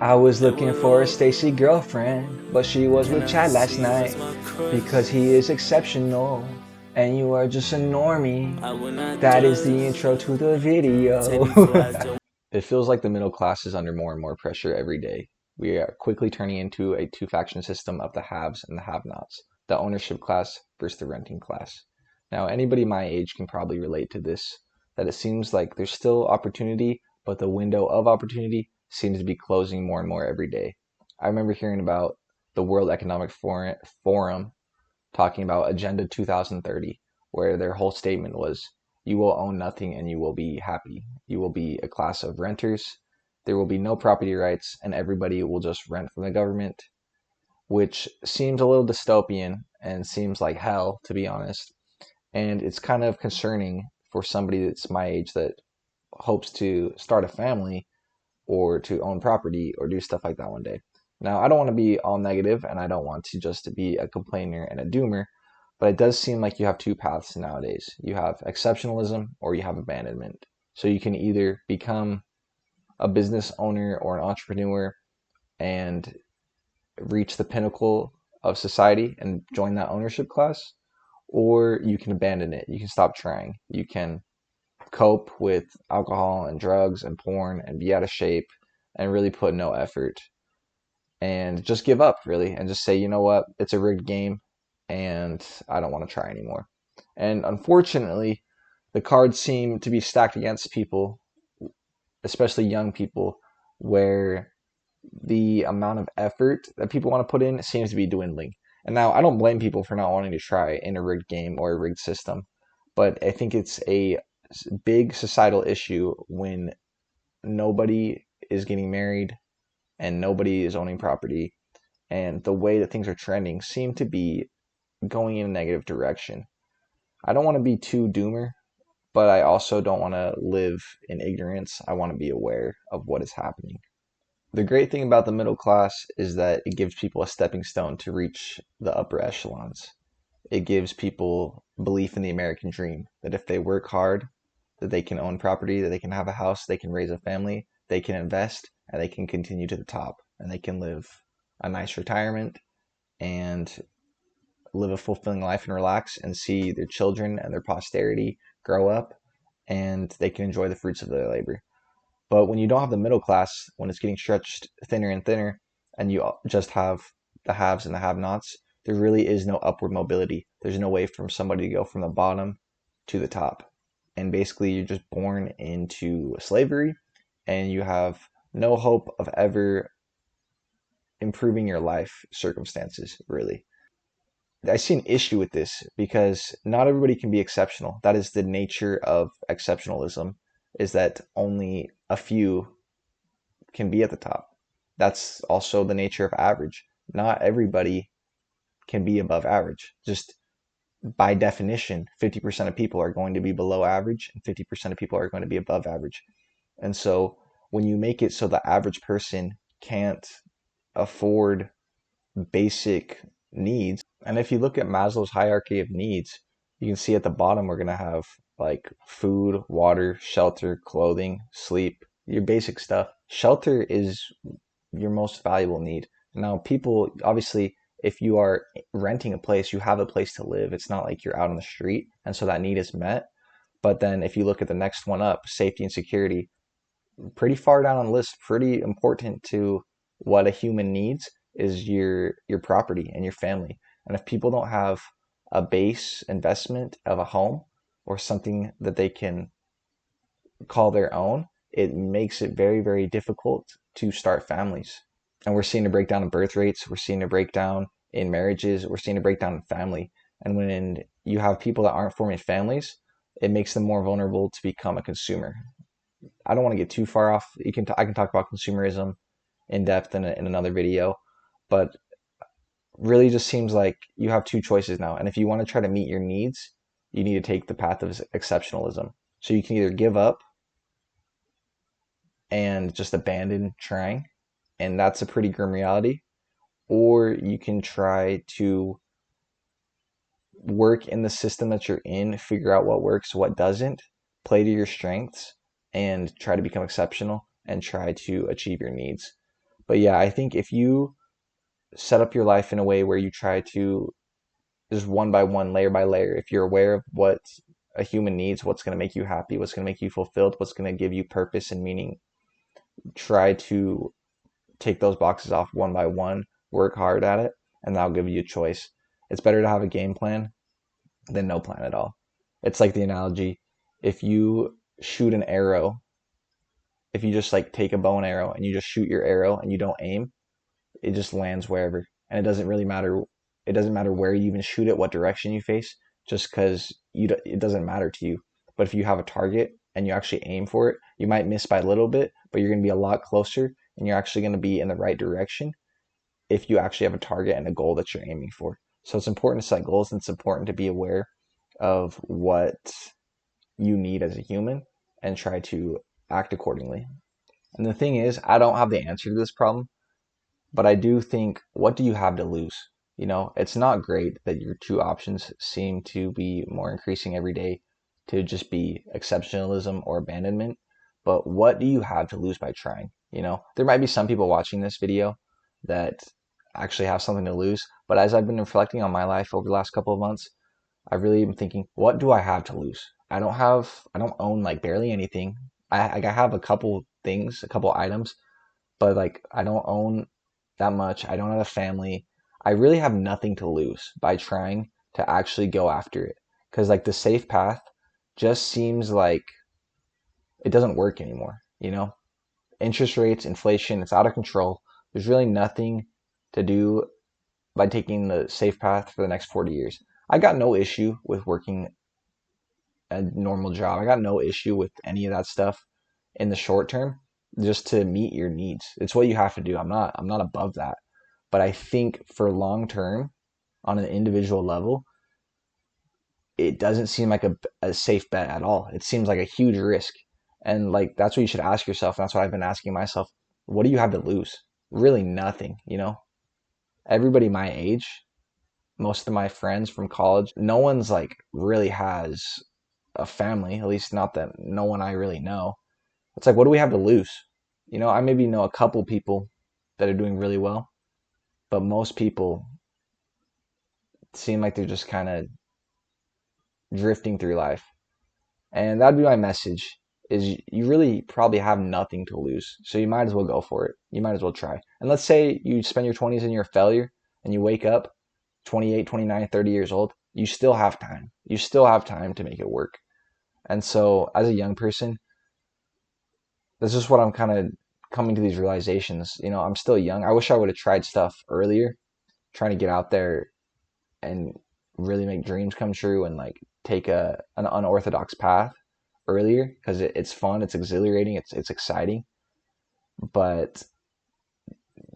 I was looking for a Stacy World, girlfriend, but she was and with I Chad last see you as night my because crush. he is exceptional and you are just a normie. I will not That is the judge. intro to the Take video. me for I don't. It feels like the middle class is under more and more pressure every day. We are quickly turning into a two faction system of the haves and the have nots, the ownership class versus the renting class. Now, anybody my age can probably relate to this, that it seems like there's still opportunity, but the window of opportunity seems to be closing more and more every day. I remember hearing about the World Economic Forum talking about Agenda 2030, where their whole statement was, you will own nothing and you will be happy. You will be a class of renters. There will be no property rights and everybody will just rent from the government, which seems a little dystopian and seems like hell, to be honest. And it's kind of concerning for somebody that's my age that hopes to start a family or to own property or do stuff like that one day. Now, I don't want to be all negative and I don't want to just be a complainer and a doomer, but it does seem like you have two paths nowadays. You have exceptionalism or you have abandonment. So you can either become a business owner or an entrepreneur and reach the pinnacle of society and join that ownership class, or you can abandon it. You can stop trying. You can cope with alcohol and drugs and porn and be out of shape and really put no effort and just give up really and just say, you know what, it's a rigged game and I don't want to try anymore. And unfortunately, the cards seem to be stacked against people, especially young people, where the amount of effort that people want to put in seems to be dwindling. And now I don't blame people for not wanting to try in a rigged game or a rigged system, but I think it's a big societal issue when nobody is getting married and nobody is owning property and the way that things are trending seem to be going in a negative direction. I don't want to be too doomer, but I also don't want to live in ignorance. I want to be aware of what is happening. The great thing about the middle class is that it gives people a stepping stone to reach the upper echelons. It gives people belief in the American dream that if they work hard, that they can own property, that they can have a house, they can raise a family, they can invest, and they can continue to the top, and they can live a nice retirement and live a fulfilling life and relax and see their children and their posterity grow up and they can enjoy the fruits of their labor. But when you don't have the middle class, when it's getting stretched thinner and thinner, and you just have the haves and the have nots, there really is no upward mobility. There's no way for somebody to go from the bottom to the top. And basically, you're just born into slavery and you have no hope of ever improving your life circumstances, really. I see an issue with this because not everybody can be exceptional. That is the nature of exceptionalism, is that only a few can be at the top. That's also the nature of average. Not everybody can be above average. Just by definition, 50% of people are going to be below average and 50% of people are going to be above average. And so when you make it so the average person can't afford basic needs, and if you look at Maslow's hierarchy of needs, you can see at the bottom we're going to have like food, water, shelter, clothing, sleep, your basic stuff. Shelter is your most valuable need. Now, people, obviously, if you are renting a place, you have a place to live. It's not like you're out on the street, and so that need is met. But then if you look at the next one up, safety and security, pretty far down on the list, pretty important to what a human needs is your property and your family. And if people don't have a base investment of a home or something that they can call their own, it makes it very, very difficult to start families. And we're seeing a breakdown in birth rates, we're seeing a breakdown in marriages, we're seeing a breakdown in family. And when you have people that aren't forming families, it makes them more vulnerable to become a consumer. I don't want to get too far off. I can talk about consumerism in depth in another video, but really just seems like you have two choices now. And if you want to try to meet your needs, you need to take the path of exceptionalism. So you can either give up and just abandon trying, and that's a pretty grim reality, or you can try to work in the system that you're in, figure out what works, what doesn't, play to your strengths, and try to become exceptional and try to achieve your needs. But yeah, I think if you set up your life in a way where you try to just one by one, layer by layer, if you're aware of what a human needs, what's going to make you happy, what's going to make you fulfilled, what's going to give you purpose and meaning, try to take those boxes off one by one, work hard at it, and that'll give you a choice. It's better to have a game plan than no plan at all. It's like the analogy, if you shoot an arrow, if you just like take a bow and arrow and you just shoot your arrow and you don't aim, it just lands wherever. And it doesn't really matter. It doesn't matter where you even shoot it, what direction you face, just because it doesn't matter to you. But if you have a target and you actually aim for it, you might miss by a little bit, but you're going to be a lot closer and you're actually going to be in the right direction if you actually have a target and a goal that you're aiming for. So it's important to set goals, and it's important to be aware of what you need as a human and try to act accordingly. And the thing is, I don't have the answer to this problem, but I do think, what do you have to lose? You know, it's not great that your two options seem to be more increasing every day to just be exceptionalism or abandonment. But what do you have to lose by trying? You know, there might be some people watching this video that actually have something to lose. But as I've been reflecting on my life over the last couple of months, I really am thinking, what do I have to lose? I don't own like barely anything. I have a couple things, a couple items, but like I don't own that much. I don't have a family. I really have nothing to lose by trying to actually go after it. Because like the safe path just seems like it doesn't work anymore, you know? Interest rates, inflation, it's out of control. There's really nothing to do by taking the safe path for the next 40 years. I got no issue with working a normal job. I got no issue with any of that stuff in the short term, just to meet your needs. It's what you have to do. I'm not above that. But I think for long term, on an individual level, it doesn't seem like a safe bet at all. It seems like a huge risk. And like that's what you should ask yourself. And that's what I've been asking myself. What do you have to lose? Really nothing, you know? Everybody my age, most of my friends from college, no one's like really has a family, at least not that no one I really know. It's like, what do we have to lose? You know, I maybe know a couple people that are doing really well, but most people seem like they're just kind of drifting through life. And that'd be my message is you really probably have nothing to lose. So you might as well go for it. You might as well try. And let's say you spend your 20s and you're a failure and you wake up 28, 29, 30 years old, you still have time. You still have time to make it work. And so as a young person, that's just what I'm kind of coming to these realizations. You know, I'm still young. I wish I would have tried stuff earlier, trying to get out there and really make dreams come true and like take an unorthodox path earlier because it's fun, it's exhilarating, it's exciting, but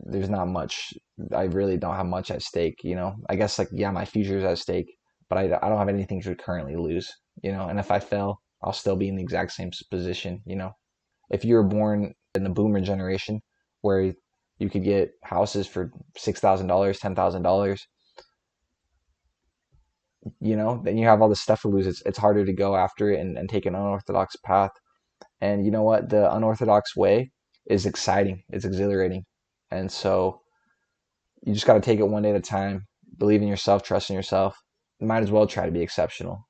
there's not much. I really don't have much at stake, you know. I guess like yeah, my future is at stake, but I don't have anything to currently lose, you know. And if I fail, I'll still be in the exact same position, you know. If you were born in the boomer generation where you could get houses for $6,000, $10,000, you know, then you have all this stuff to lose. It's harder to go after it and take an unorthodox path. And you know what? The unorthodox way is exciting. It's exhilarating. And so you just got to take it one day at a time. Believe in yourself, trust in yourself. You might as well try to be exceptional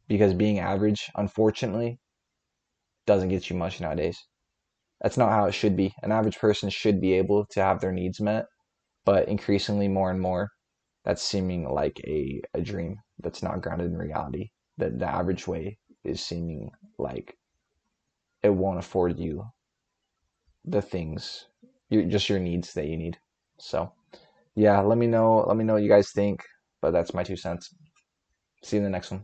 because being average, unfortunately, doesn't get you much nowadays. That's not how it should be. An average person should be able to have their needs met, but increasingly more and more, that's seeming like a dream that's not grounded in reality. That the average way is seeming like it won't afford you the things, just your needs that you need. So yeah, let me know what you guys think, but that's my 2 cents. See you in the next one.